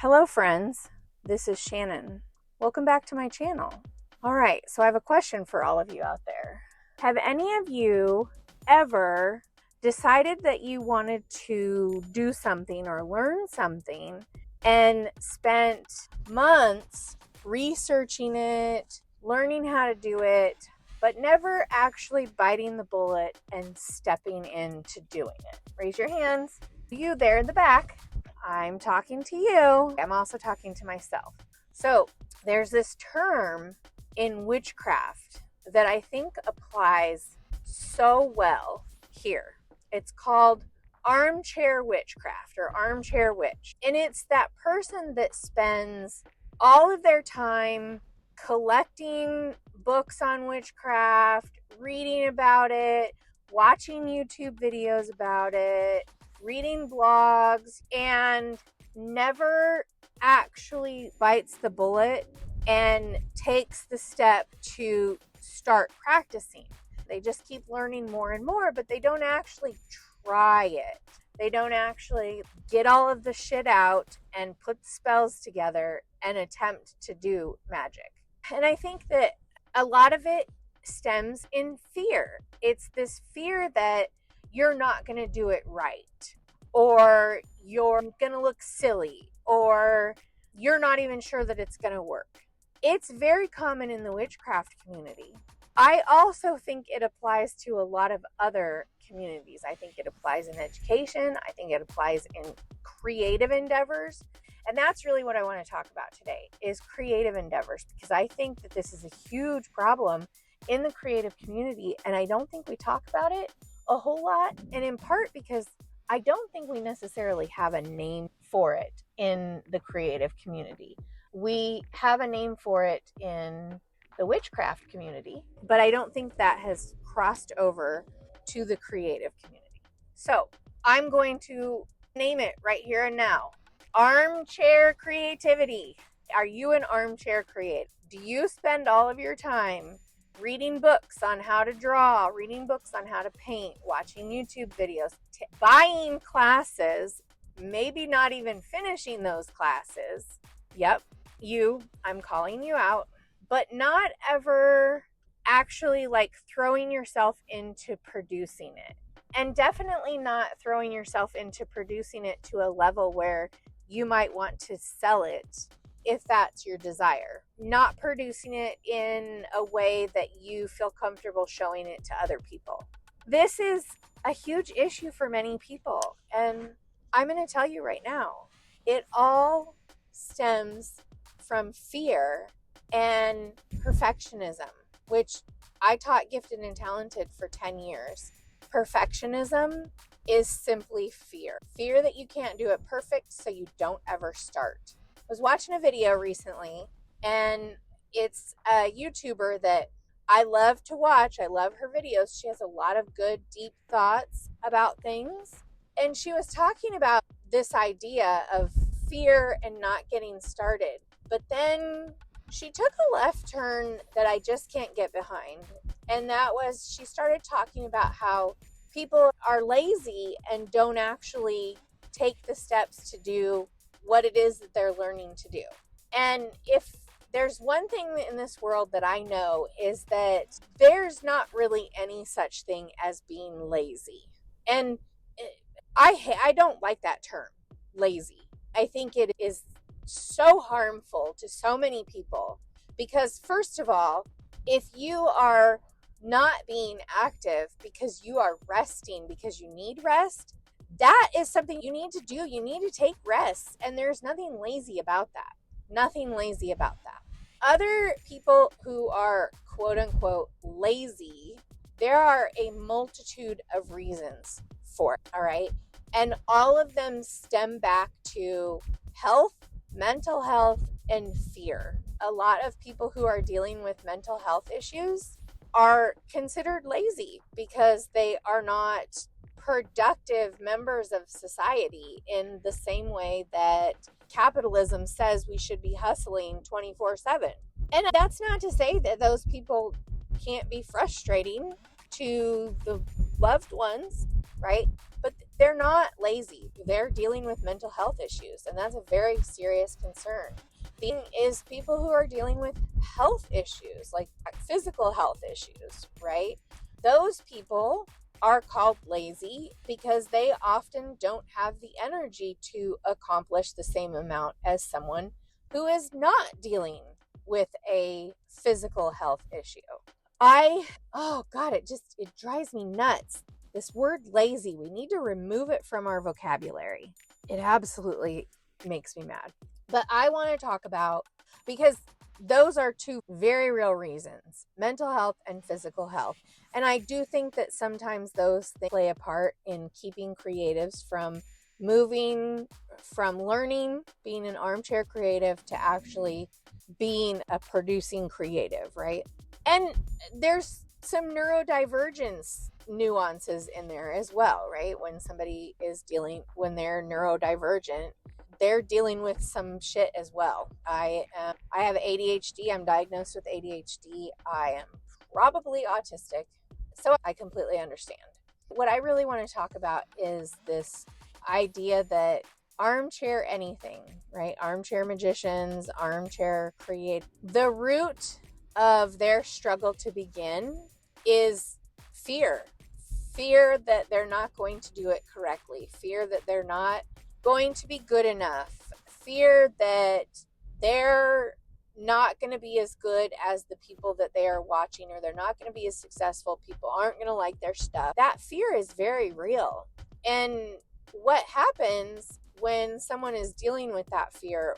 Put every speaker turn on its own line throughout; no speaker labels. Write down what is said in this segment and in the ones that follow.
Hello friends, this is Shannon. Welcome back to my channel. Alright, so I have a question for all of you out there. Have any of you ever decided that you wanted to do something or learn something and spent months researching it, learning how to do it, but never actually biting the bullet and stepping into doing it? Raise your hands. You there in the back. I'm talking to you. I'm also talking to myself. So there's this term in witchcraft that I think applies so well here. It's called armchair witchcraft or armchair witch. And it's that person that spends all of their time collecting books on witchcraft, reading about it, watching YouTube videos about it, reading blogs, and never actually bites the bullet and takes the step to start practicing. They just keep learning more and more, but they don't actually try it. They don't actually get all of the shit out and put the spells together and attempt to do magic. And I think that a lot of it stems in fear. It's this fear that you're not going to do it right, or you're going to look silly, or you're not even sure that it's going to work. It's very common in the witchcraft community. I also think it applies to a lot of other communities. I think it applies in education. I think it applies in creative endeavors. And that's really what I want to talk about today, is creative endeavors, because I think that this is a huge problem in the creative community, and I don't think we talk about it a whole lot, and in part because I don't think we necessarily have a name for it in the creative community. We have a name for it in the witchcraft community, but I don't think that has crossed over to the creative community. So I'm going to name it right here and now. Armchair creativity. Are you an armchair creative? Do you spend all of your time reading books on how to draw, reading books on how to paint, watching YouTube videos, buying classes, maybe not even finishing those classes? Yep, I'm calling you out, but not ever actually throwing yourself into producing it. And definitely not throwing yourself into producing it to a level where you might want to sell it if that's your desire. Not producing it in a way that you feel comfortable showing it to other people. This is a huge issue for many people, and I'm going to tell you right now, it all stems from fear and perfectionism, which I taught Gifted and Talented for 10 years. Perfectionism is simply fear. Fear that you can't do it perfect, so you don't ever start. I was watching a video recently, and it's a YouTuber that I love to watch. I love her videos. She has a lot of good, deep thoughts about things. And she was talking about this idea of fear and not getting started. But then she took a left turn that I just can't get behind. And that was, she started talking about how people are lazy and don't actually take the steps to do what it is that they're learning to do. And if there's one thing in this world that I know, is that there's not really any such thing as being lazy. And I don't like that term, lazy. I think it is so harmful to so many people, because first of all, if you are not being active because you are resting because you need rest, that is something you need to do. You need to take rest, and there's nothing lazy about that. Nothing lazy about that. Other people who are quote unquote lazy, there are a multitude of reasons for it, all right? And all of them stem back to health, mental health, and fear. A lot of people who are dealing with mental health issues are considered lazy because they are not productive members of society in the same way that capitalism says we should be hustling 24/7. And that's not to say that those people can't be frustrating to the loved ones, right? But they're not lazy. They're dealing with mental health issues, and that's a very serious concern. The thing is, people who are dealing with health issues, like physical health issues, right? Those people are called lazy because they often don't have the energy to accomplish the same amount as someone who is not dealing with a physical health issue. Oh God, it drives me nuts. This word lazy, we need to remove it from our vocabulary. It absolutely makes me mad. But I want to talk about, because those are two very real reasons, mental health and physical health. And I do think that sometimes those things play a part in keeping creatives from moving from learning, being an armchair creative, to actually being a producing creative, right? And there's some neurodivergence nuances in there as well, right? When somebody is when they're neurodivergent, they're dealing with some shit as well. I have ADHD. I'm diagnosed with ADHD. I am probably autistic, so I completely understand. What I really want to talk about is this idea that armchair anything, right? Armchair magicians, armchair create. The root of their struggle to begin is fear. Fear that they're not going to do it correctly. Fear that they're not going to be good enough. Fear that they're not going to be as good as the people that they are watching, or they're not going to be as successful. People aren't going to like their stuff. That fear is very real. And what happens when someone is dealing with that fear,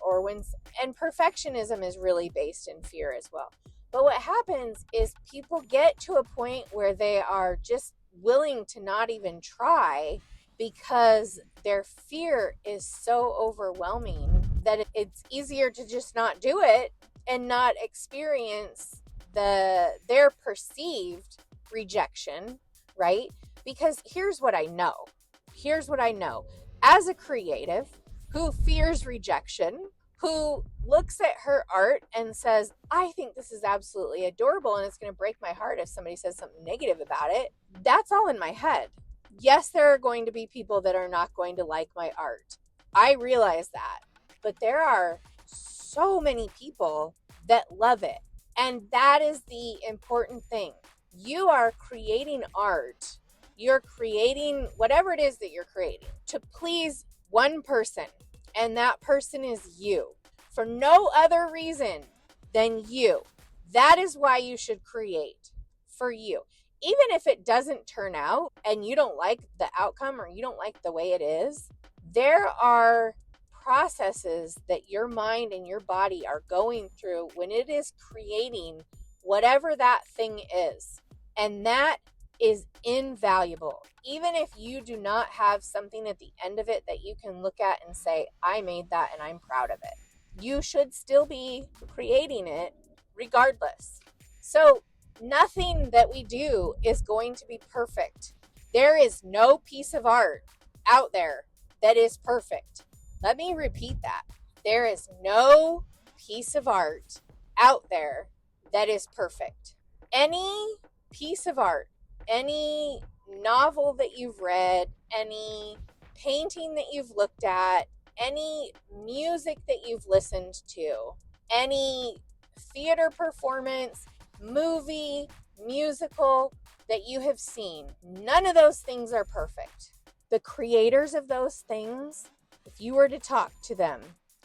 and perfectionism is really based in fear as well. But what happens is people get to a point where they are just willing to not even try because their fear is so overwhelming that it's easier to just not do it and not experience their perceived rejection, right? Because here's what I know. As a creative who fears rejection, who looks at her art and says, I think this is absolutely adorable and it's going to break my heart if somebody says something negative about it, that's all in my head. Yes, there are going to be people that are not going to like my art. I realize that. But there are so many people that love it. And that is the important thing. You are creating art. You're creating whatever it is that you're creating to please one person. And that person is you. For no other reason than you. That is why you should create. For you. Even if it doesn't turn out and you don't like the outcome or you don't like the way it is, there are processes that your mind and your body are going through when it is creating whatever that thing is. And that is invaluable. Even if you do not have something at the end of it that you can look at and say, I made that and I'm proud of it. You should still be creating it regardless. So nothing that we do is going to be perfect. There is no piece of art out there that is perfect. Let me repeat that. There is no piece of art out there that is perfect. Any piece of art, any novel that you've read, any painting that you've looked at, any music that you've listened to, any theater performance, movie, musical that you have seen, none of those things are perfect. The creators of those things, if you were to talk to them,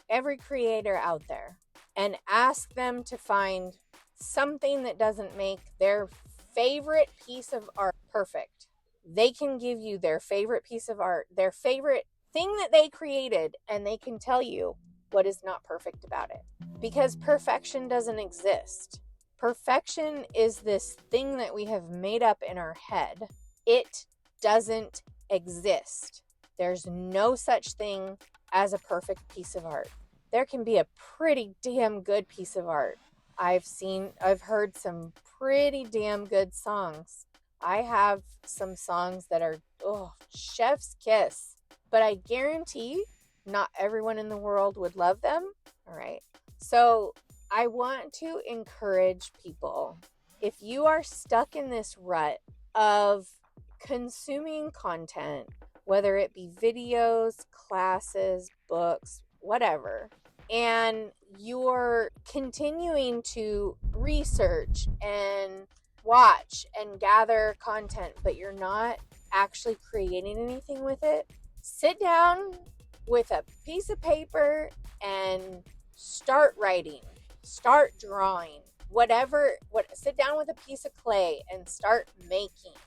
every creator out there, and ask them to find something that doesn't make their favorite piece of art perfect, they can give you their favorite piece of art, their favorite thing that they created, and they can tell you what is not perfect about it. Because perfection doesn't exist. Perfection is this thing that we have made up in our head. It doesn't exist. There's no such thing as a perfect piece of art. There can be a pretty damn good piece of art. I've heard some pretty damn good songs. I have some songs that are, chef's kiss. But I guarantee not everyone in the world would love them. All right. So I want to encourage people, if you are stuck in this rut of consuming content whether it be videos, classes, books, whatever, and you're continuing to research and watch and gather content, but you're not actually creating anything with it, sit down with a piece of paper and start writing, start drawing, sit down with a piece of clay and start making,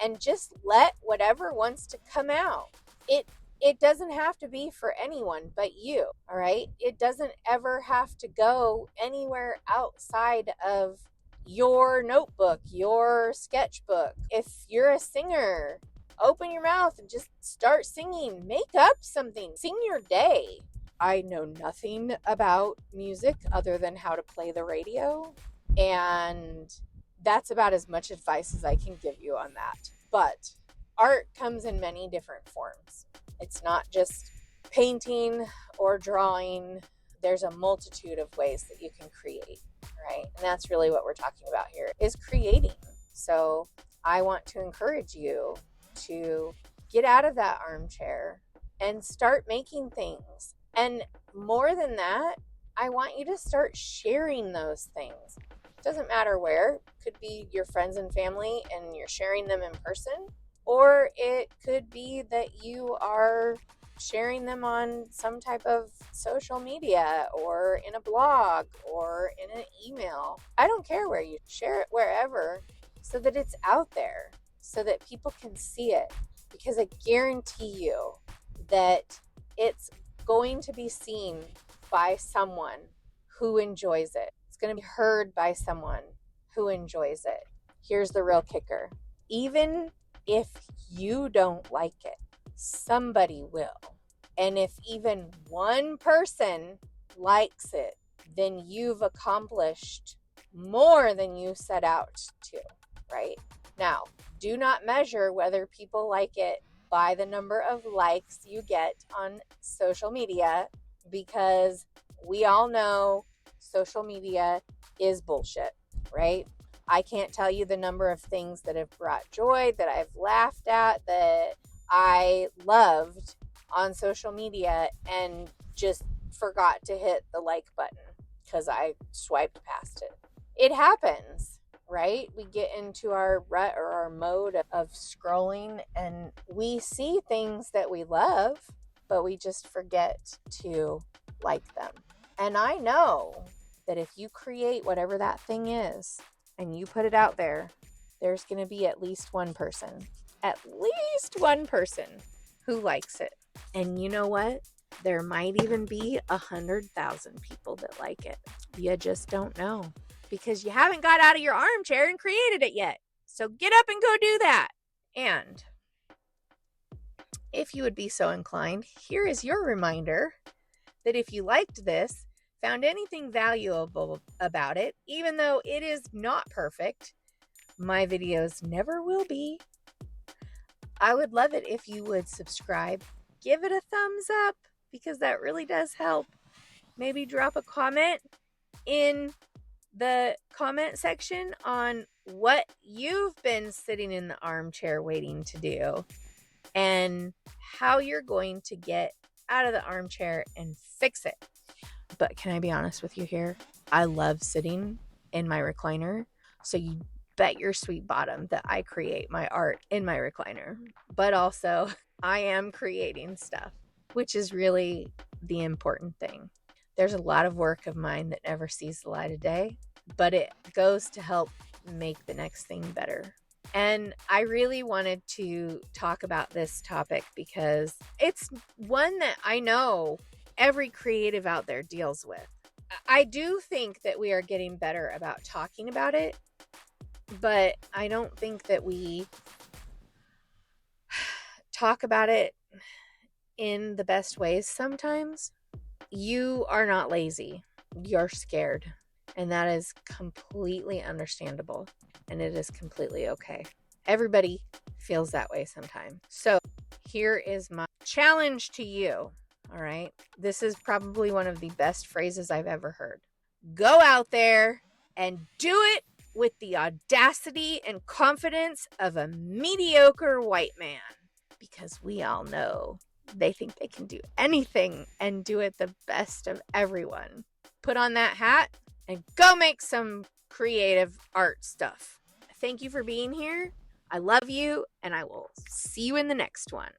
and just let whatever wants to come out. It doesn't have to be for anyone but you, all right? It doesn't ever have to go anywhere outside of your notebook, your sketchbook. If you're a singer, open your mouth and just start singing. Make up something. Sing your day. I know nothing about music other than how to play the radio, and that's about as much advice as I can give you on that. But art comes in many different forms. It's not just painting or drawing. There's a multitude of ways that you can create, right? And that's really what we're talking about here, is creating. So I want to encourage you to get out of that armchair and start making things. And more than that, I want you to start sharing those things. It doesn't matter where. It could be your friends and family and you're sharing them in person, or it could be that you are sharing them on some type of social media or in a blog or in an email. I don't care where you share it, wherever, so that it's out there, so that people can see it, because I guarantee you that it's going to be seen by someone who enjoys it. It's going to be heard by someone who enjoys it. Here's the real kicker. Even if you don't like it, somebody will. And if even one person likes it, then you've accomplished more than you set out to, right? Now, do not measure whether people like it by the number of likes you get on social media, because we all know social media is bullshit, right? I can't tell you the number of things that have brought joy, that I've laughed at, that I loved on social media and just forgot to hit the like button because I swiped past it. It happens, right? We get into our rut or our mode of scrolling and we see things that we love, but we just forget to like them. And I know that if you create whatever that thing is and you put it out there, there's going to be at least one person who likes it. And you know what? There might even be 100,000 people that like it. You just don't know, because you haven't got out of your armchair and created it yet. So get up and go do that. And if you would be so inclined, here is your reminder that if you liked this, found anything valuable about it, even though it is not perfect, my videos never will be, I would love it if you would subscribe, give it a thumbs up, because that really does help. Maybe drop a comment in the comment section on what you've been sitting in the armchair waiting to do and how you're going to get out of the armchair and fix it. But can I be honest with you here? I love sitting in my recliner. So you bet your sweet bottom that I create my art in my recliner. But also, I am creating stuff, which is really the important thing. There's a lot of work of mine that never sees the light of day, but it goes to help make the next thing better. And I really wanted to talk about this topic because it's one that I know every creative out there deals with. I do think that we are getting better about talking about it, but I don't think that we talk about it in the best ways sometimes. You are not lazy. You're scared. And that is completely understandable. And it is completely okay. Everybody feels that way sometimes. So here is my challenge to you. All right. This is probably one of the best phrases I've ever heard. Go out there and do it with the audacity and confidence of a mediocre white man. because we all know they think they can do anything and do it the best of everyone. Put on that hat and go make some creative art stuff. Thank you for being here. I love you, and I will see you in the next one.